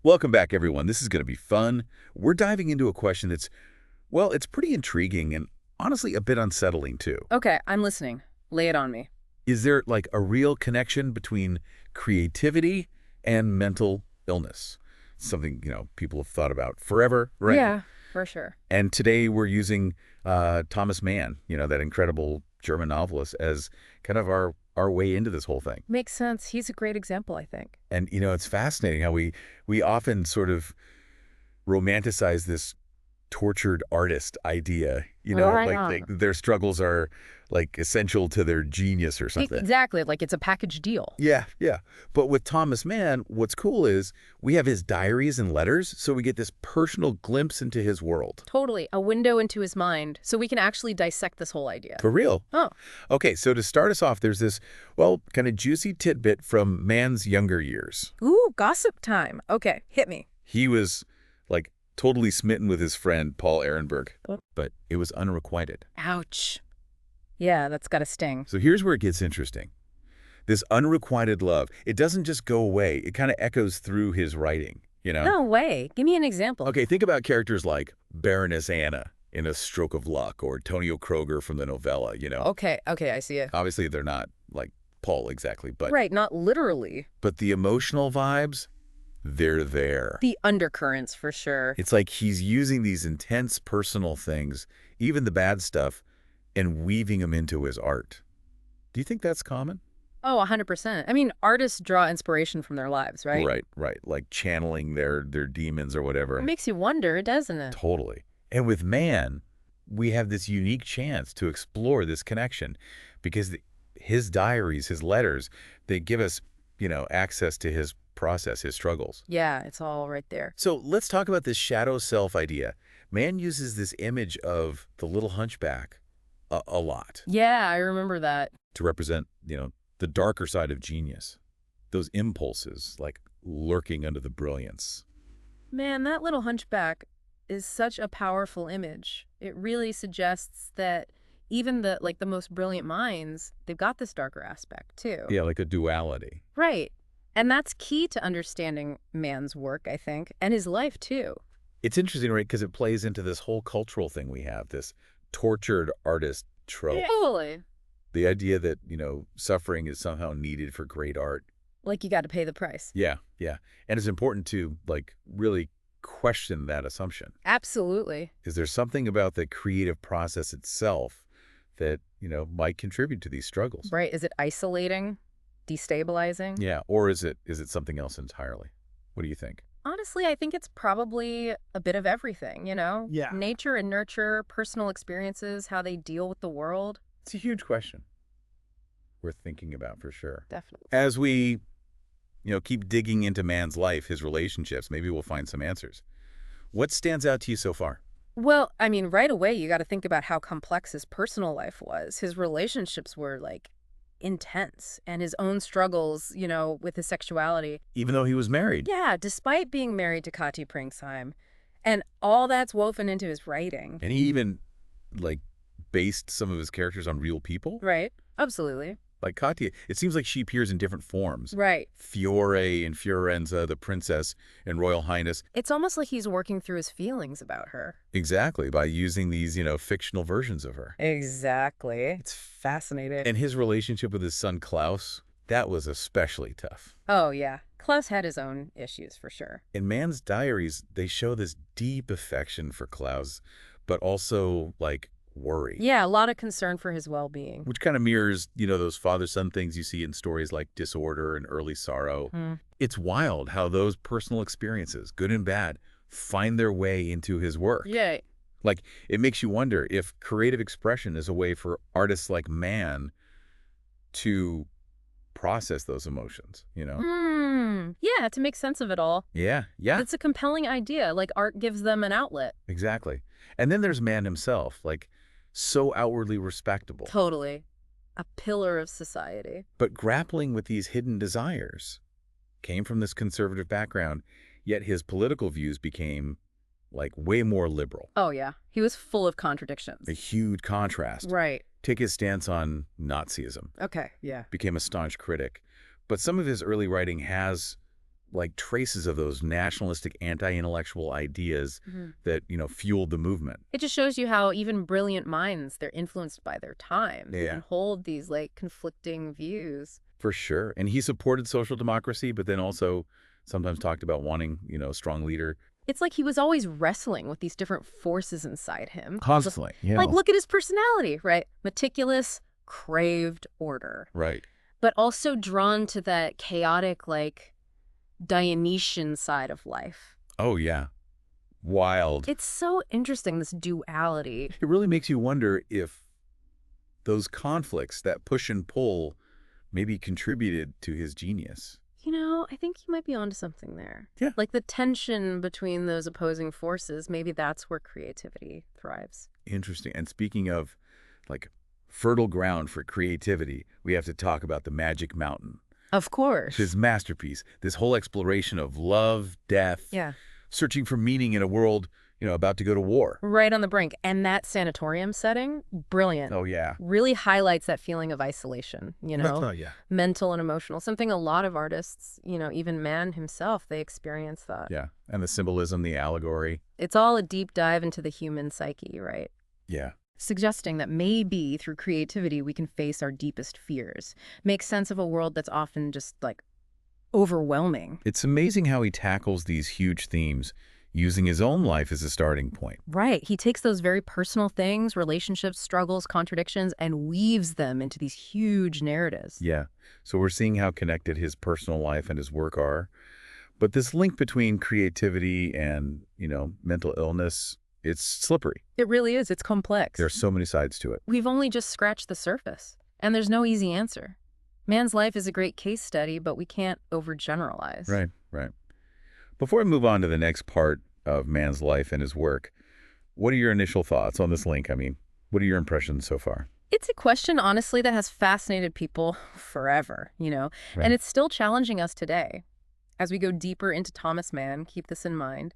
Welcome back, everyone. This is going to be fun. We're diving into a question that's, well, it's pretty intriguing and honestly a bit unsettling, too. Okay, I'm listening. Lay it on me. Is there, like, a real connection between creativity and mental illness? Something, people have thought about forever, right? Yeah, for sure. And today we're using Thomas Mann, that incredible German novelist, as kind of our way into this whole thing. Makes sense. He's a great example, I think. And, it's fascinating how we often sort of romanticize this tortured artist idea, like their struggles are like essential to their genius or something. Exactly, like it's a package deal. Yeah. But with Thomas Mann, what's cool is we have his diaries and letters, so we get this personal glimpse into his world. Totally, a window into his mind, so we can actually dissect this whole idea. For real? Oh. Okay, so to start us off, there's this, kind of juicy tidbit from Mann's younger years. Ooh, gossip time. Okay, hit me. He was, totally smitten with his friend, Paul Ehrenberg, but it was unrequited. Ouch. Yeah, that's gotta sting. So here's where it gets interesting. This unrequited love, it doesn't just go away. It kind of echoes through his writing, No way. Give me an example. Okay, think about characters like Baroness Anna in A Stroke of Luck or Tonio Kroger from the novella, Okay, I see it. Obviously, they're not like Paul exactly, but... Right, not literally. But the emotional vibes, they're there. The undercurrents, for sure. It's like he's using these intense personal things, even the bad stuff, and weaving them into his art. Do you think that's common? Oh, 100%. I mean, artists draw inspiration from their lives, right? Right. Like channeling their demons or whatever. It makes you wonder, doesn't it? Totally. And with Mann, we have this unique chance to explore this connection because his diaries, his letters, they give us, access to his process, his struggles. Yeah, it's all right there. So let's talk about this shadow self idea. Mann uses this image of the little hunchback a lot. Yeah, I remember that. To represent, the darker side of genius. Those impulses, like lurking under the brilliance. Man, that little hunchback is such a powerful image. It really suggests that even the most brilliant minds, they've got this darker aspect too. Yeah, like a duality. Right. And that's key to understanding Mann's work, I think, and his life too. It's interesting, right? Because it plays into this whole cultural thing we have, this tortured artist trope. Totally. The idea that, suffering is somehow needed for great art. Like you got to pay the price. Yeah. And it's important to, really question that assumption. Absolutely. Is there something about the creative process itself that, might contribute to these struggles? Right. Is it isolating? Destabilizing? Yeah. Or is it something else entirely? What do you think? Honestly, I think it's probably a bit of everything, Yeah. Nature and nurture, personal experiences, how they deal with the world. It's a huge question worth thinking about for sure. Definitely. As we, keep digging into Mann's life, his relationships, maybe we'll find some answers. What stands out to you so far? Well, I mean, right away, you got to think about how complex his personal life was. His relationships were, intense, and his own struggles, with his sexuality. Even though he was married. Yeah, despite being married to Kati Pringsheim. And all that's woven into his writing. And he even, based some of his characters on real people. Right. Absolutely. Like Katia, it seems like she appears in different forms. Right. Fiore in Fiorenza, the princess and Royal Highness. It's almost like he's working through his feelings about her. Exactly, by using these, fictional versions of her. Exactly. It's fascinating. And his relationship with his son Klaus, that was especially tough. Oh, yeah. Klaus had his own issues, for sure. In Mann's diaries, they show this deep affection for Klaus, but also, worry. Yeah, a lot of concern for his well-being. Which kind of mirrors, those father-son things you see in stories like Disorder and Early Sorrow. It's wild how those personal experiences, good and bad, find their way into his work. Yeah. It makes you wonder if creative expression is a way for artists like Mann to process those emotions, Yeah, to make sense of it all. Yeah. It's a compelling idea. Art gives them an outlet. Exactly. And then there's Mann himself, so outwardly respectable. Totally. A pillar of society. But grappling with these hidden desires. Came from this conservative background, yet his political views became, way more liberal. Oh, yeah. He was full of contradictions. A huge contrast. Right. Take his stance on Nazism. Okay, yeah. Became a staunch critic. But some of his early writing has like traces of those nationalistic anti-intellectual ideas that, fueled the movement. It just shows you how even brilliant minds, they're influenced by their times and hold these like conflicting views. For sure. And he supported social democracy, but then also sometimes talked about wanting, a strong leader. It's like he was always wrestling with these different forces inside him. Constantly, Like, look at his personality, right? Meticulous, craved order. Right. But also drawn to that chaotic, like, Dionysian side of life. Oh, yeah. Wild. It's so interesting, this duality. It really makes you wonder if those conflicts, that push and pull, maybe contributed to his genius. I think you might be onto something there. Yeah. Like the tension between those opposing forces, maybe that's where creativity thrives. Interesting. And speaking of, like, fertile ground for creativity, we have to talk about The Magic Mountain. Of course. His masterpiece, this whole exploration of love, death, searching for meaning in a world, about to go to war. Right on the brink. And that sanatorium setting, brilliant. Oh, yeah. Really highlights that feeling of isolation, Oh, yeah. Mental and emotional. Something a lot of artists, even Mann himself, they experience that. Yeah. And the symbolism, the allegory. It's all a deep dive into the human psyche, right? Yeah. Suggesting that maybe through creativity we can face our deepest fears, make sense of a world that's often just, like, overwhelming. It's amazing how he tackles these huge themes using his own life as a starting point. Right. He takes those very personal things, relationships, struggles, contradictions, and weaves them into these huge narratives. Yeah. So we're seeing how connected his personal life and his work are. But this link between creativity and, mental illness, it's slippery. It really is. It's complex. There's so many sides to it. We've only just scratched the surface, and there's no easy answer. Mann's life is a great case study, but we can't overgeneralize. Right, right. Before we move on to the next part of Mann's life and his work, what are your initial thoughts on this link? I mean, what are your impressions so far? It's a question, honestly, that has fascinated people forever, Right. And it's still challenging us today. As we go deeper into Thomas Mann, keep this in mind.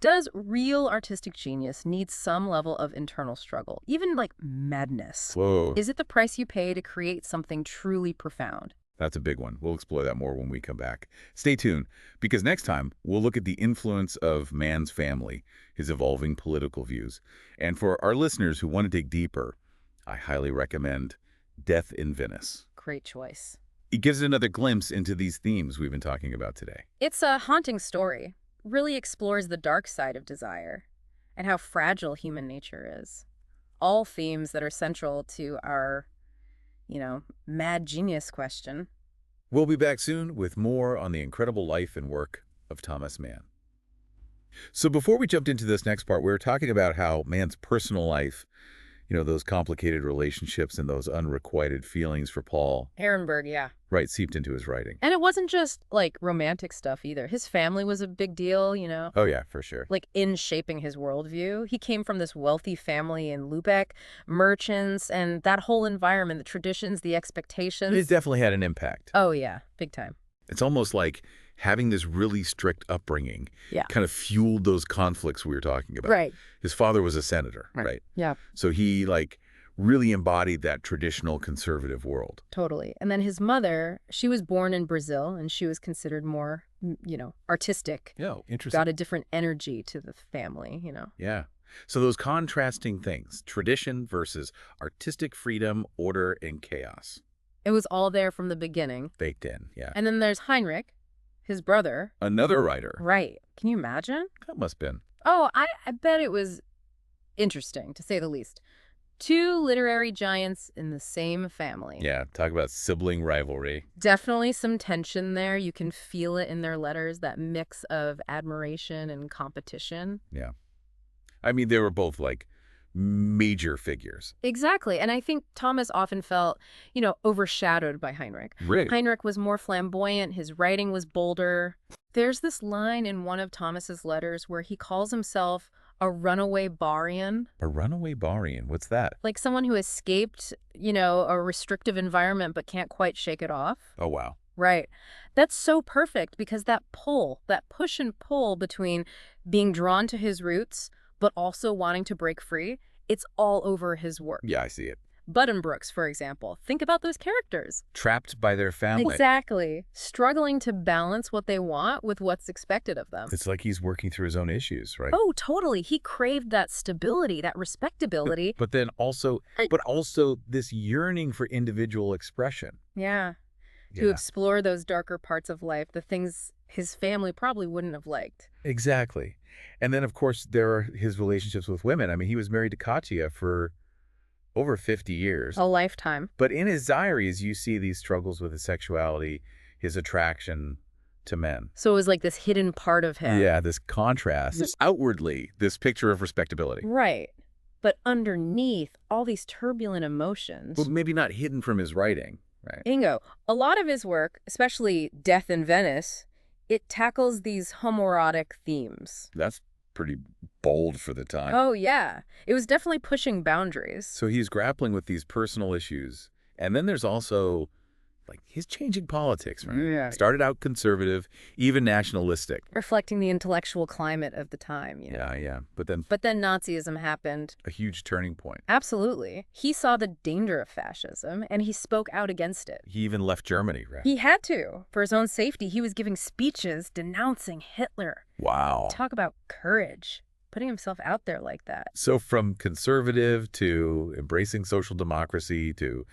Does real artistic genius need some level of internal struggle, even like madness? Whoa. Is it the price you pay to create something truly profound? That's a big one. We'll explore that more when we come back. Stay tuned, because next time we'll look at the influence of Mann's family, his evolving political views. And for our listeners who want to dig deeper, I highly recommend Death in Venice. Great choice. It gives another glimpse into these themes we've been talking about today. It's a haunting story. Really explores the dark side of desire and how fragile human nature is. All themes that are central to our, mad genius question. We'll be back soon with more on the incredible life and work of Thomas Mann. So before we jumped into this next part, we were talking about how Mann's personal life, those complicated relationships and those unrequited feelings for Paul. Ehrenberg, yeah. Right, seeped into his writing. And it wasn't just, like, romantic stuff either. His family was a big deal, Oh, yeah, for sure. Like, in shaping his worldview. He came from this wealthy family in Lübeck, merchants, and that whole environment, the traditions, the expectations. It definitely had an impact. Oh, yeah, big time. It's almost like having this really strict upbringing kind of fueled those conflicts we were talking about. Right. His father was a senator, right? Yeah. So he, really embodied that traditional conservative world. Totally. And then his mother, she was born in Brazil, and she was considered more, artistic. Yeah, interesting. Got a different energy to the family, Yeah. So those contrasting things, tradition versus artistic freedom, order, and chaos. It was all there from the beginning. Baked in, yeah. And then there's Heinrich, his brother. Another writer. Right. Can you imagine? That must have been. Oh, I bet it was interesting, to say the least. Two literary giants in the same family. Yeah, talk about sibling rivalry. Definitely some tension there. You can feel it in their letters, that mix of admiration and competition. Yeah. I mean, they were both, major figures. Exactly. And I think Thomas often felt, overshadowed by Heinrich. Right. Heinrich was more flamboyant. His writing was bolder. There's this line in one of Thomas's letters where he calls himself a runaway Barian. A runaway Barian? What's that? Like someone who escaped, a restrictive environment but can't quite shake it off. Oh, wow. Right. That's so perfect because that push and pull between being drawn to his roots but also wanting to break free, it's all over his work. Yeah, I see it. Buddenbrooks, for example. Think about those characters. Trapped by their family. Exactly. Struggling to balance what they want with what's expected of them. It's like he's working through his own issues, right? Oh, totally. He craved that stability, that respectability. But then also, this yearning for individual expression. Yeah. To explore those darker parts of life, the things his family probably wouldn't have liked. Exactly. And then, of course, there are his relationships with women. I mean, he was married to Katya for over 50 years. A lifetime. But in his diaries, you see these struggles with his sexuality, his attraction to men. So it was like this hidden part of him. Yeah, this contrast. This outwardly, this picture of respectability. Right. But underneath, all these turbulent emotions. Well, maybe not hidden from his writing, right? Bingo. A lot of his work, especially Death in Venice, it tackles these homoerotic themes. That's pretty bold for the time. Oh, yeah. It was definitely pushing boundaries. So he's grappling with these personal issues. And then there's also, like, his changing politics, right? Yeah. Started out conservative, even nationalistic. Reflecting the intellectual climate of the time, you know. Yeah. But then Nazism happened. a huge turning point. Absolutely. He saw the danger of fascism, and he spoke out against it. He even left Germany, right? He had to. For his own safety, he was giving speeches denouncing Hitler. Wow. Talk about courage. Putting himself out there like that. So from conservative to embracing social democracy to,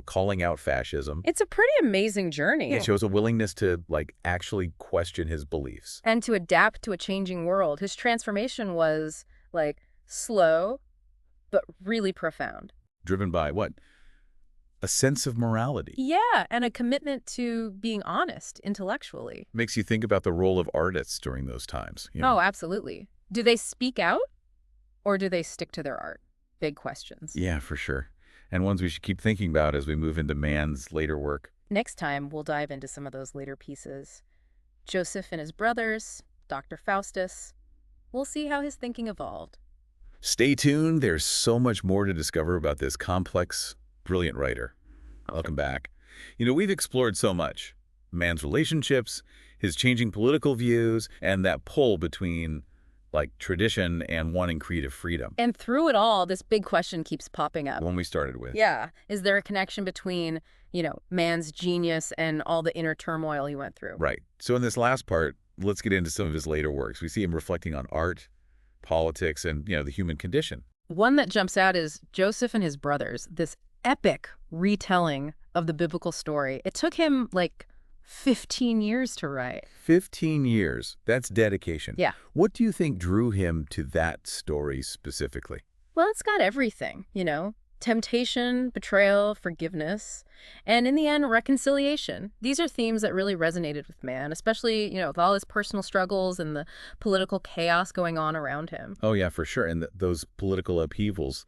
calling out fascism. It's a pretty amazing journey. It shows a willingness to, actually question his beliefs. And to adapt to a changing world. His transformation was, slow, but really profound. Driven by what? A sense of morality. Yeah, and a commitment to being honest intellectually. Makes you think about the role of artists during those times. Oh, absolutely. Do they speak out or do they stick to their art? Big questions. Yeah, for sure. And ones we should keep thinking about as we move into Mann's later work. Next time, we'll dive into some of those later pieces. Joseph and his brothers, Doctor Faustus. We'll see how his thinking evolved. Stay tuned. There's so much more to discover about this complex, brilliant writer. Welcome back. We've explored so much. Mann's relationships, his changing political views, and that pull between tradition and wanting creative freedom. And through it all, this big question keeps popping up. One we started with. Yeah. Is there a connection between, Mann's genius and all the inner turmoil he went through? Right. So in this last part, let's get into some of his later works. We see him reflecting on art, politics, and, the human condition. One that jumps out is Joseph and his brothers, this epic retelling of the biblical story. It took him 15 years to write. 15 years. That's dedication. Yeah. What do you think drew him to that story specifically? Well, it's got everything, temptation, betrayal, forgiveness, and in the end, reconciliation. These are themes that really resonated with Mann, especially, with all his personal struggles and the political chaos going on around him. Oh, yeah, for sure. And those political upheavals,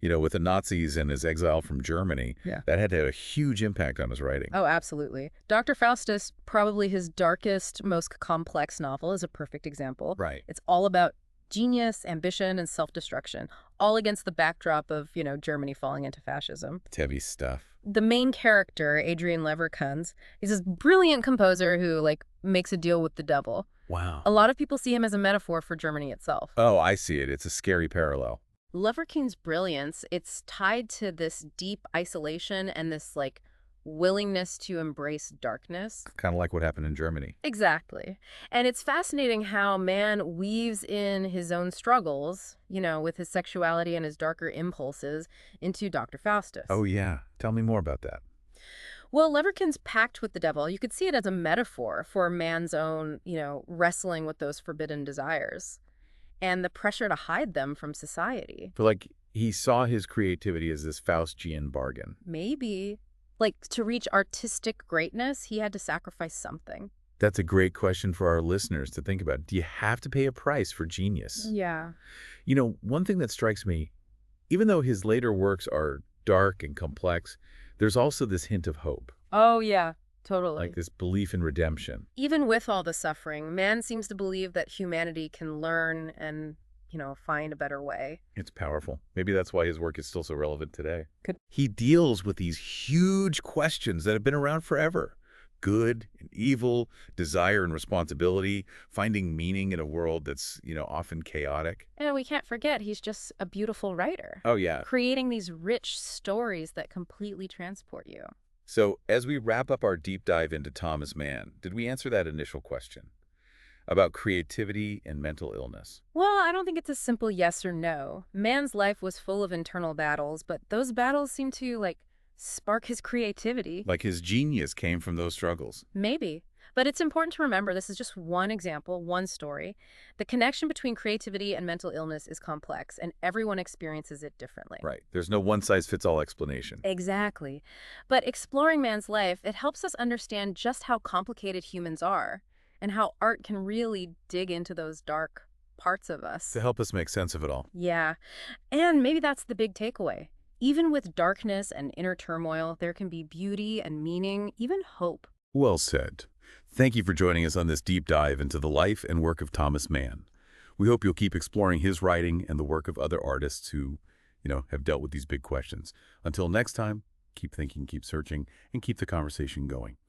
with the Nazis and his exile from Germany, that had a huge impact on his writing. Oh, absolutely. Dr. Faustus, probably his darkest, most complex novel, is a perfect example. Right. It's all about genius, ambition, and self-destruction, all against the backdrop of, Germany falling into fascism. It's heavy stuff. The main character, Adrian Leverkunz, is this brilliant composer who, makes a deal with the devil. Wow. A lot of people see him as a metaphor for Germany itself. Oh, I see it. It's a scary parallel. Leverkunz's brilliance, it's tied to this deep isolation and this, willingness to embrace darkness. Kind of like what happened in Germany. Exactly. And it's fascinating how Mann weaves in his own struggles, with his sexuality and his darker impulses into Dr. Faustus. Oh, yeah. Tell me more about that. Well, Leverkunz's pact with the devil, you could see it as a metaphor for Mann's own, wrestling with those forbidden desires and the pressure to hide them from society. But he saw his creativity as this Faustian bargain. Maybe. To reach artistic greatness, he had to sacrifice something. That's a great question for our listeners to think about. Do you have to pay a price for genius? Yeah. One thing that strikes me, even though his later works are dark and complex, there's also this hint of hope. Oh, yeah. Totally. This belief in redemption. Even with all the suffering, Mann seems to believe that humanity can learn and, find a better way. It's powerful. Maybe that's why his work is still so relevant today. Good. He deals with these huge questions that have been around forever. good and evil, desire and responsibility, finding meaning in a world that's, often chaotic. And we can't forget he's just a beautiful writer. Oh, yeah. Creating these rich stories that completely transport you. So, as we wrap up our deep dive into Thomas Mann, did we answer that initial question about creativity and mental illness? Well, I don't think it's a simple yes or no. Mann's life was full of internal battles, but those battles seem to, spark his creativity. Like his genius came from those struggles. Maybe. But it's important to remember this is just one example, one story. The connection between creativity and mental illness is complex, and everyone experiences it differently. Right. There's no one-size-fits-all explanation. Exactly. But exploring Mann's life, it helps us understand just how complicated humans are and how art can really dig into those dark parts of us. To help us make sense of it all. Yeah. And maybe that's the big takeaway. Even with darkness and inner turmoil, there can be beauty and meaning, even hope. Well said. Thank you for joining us on this deep dive into the life and work of Thomas Mann. We hope you'll keep exploring his writing and the work of other artists who, have dealt with these big questions. Until next time, keep thinking, keep searching, and keep the conversation going.